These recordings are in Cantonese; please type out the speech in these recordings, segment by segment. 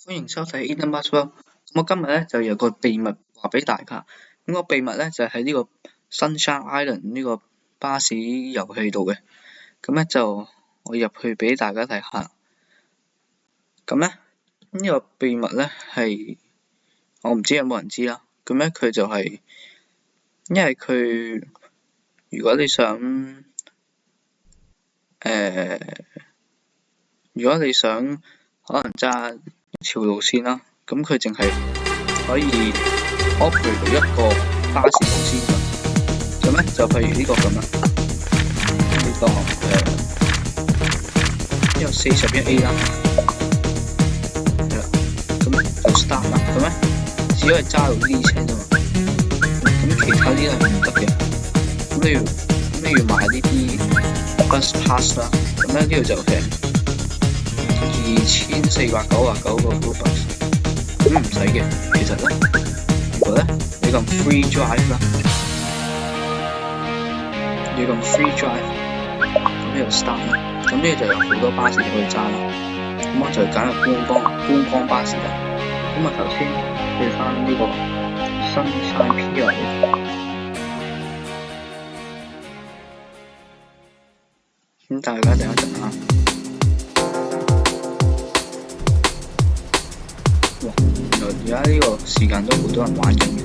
歡迎收睇 Elon Musk Vlog。我今日咧就有個秘密話俾大家。個秘密咧就喺呢個 Sunshine Island 呢個巴士遊戲度嘅。咁咧就我入去俾大家睇下。咁咧呢個秘密咧係我唔知有冇人知啦。咁咧佢就係因為佢如果你想可能揸一條路線啦，咁佢淨係可以 operate 到一個巴士公司㗎。咁咧就譬如呢個咁啦，呢個41A 啦，係啦，咁咧就 start 啦，咁咧只可以揸到呢啲車啫嘛。咁其他啲係唔得嘅，咁你要買呢啲 bus pass 啦，咁咧呢度就平2499個 Robux， 咁唔使嘅。其實咧，如果咧你撳 free drive 啦，咁呢度 start 啦，咁呢度就有好多巴士可以揸啦。咁我就揀個觀光巴士啦。咁我頭先去翻呢個 Sunshine Pier， 咁大家等一陣啦。原來而家呢個時間都好多人玩緊嘅。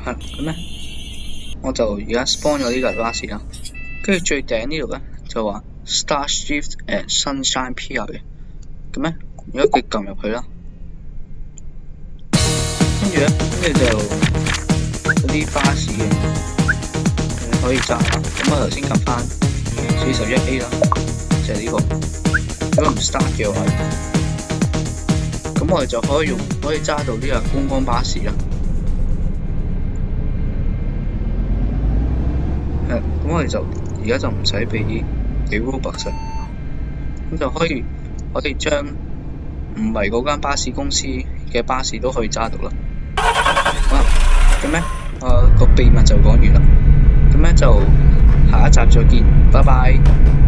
咁咧，我就而家 spawn 咗呢架巴士啦。跟住最頂呢度咧就話 Start Shift at Sunshine Pier 嘅。咁咧，如果佢撳入去啦。跟住就嗰啲巴士嘅，可以揸啦。咁我頭先撳翻41A 啦，就係呢個。如果唔 start 嘅話，咁我哋就可以揸到呢個觀光巴士啦。咁我哋就而家就唔使俾 Robux 啦，咁就可以將唔係嗰間巴士公司嘅巴士都可以揸到啦。好啦，咁咧個秘密就講完啦。咁咧就下一集再見，拜拜。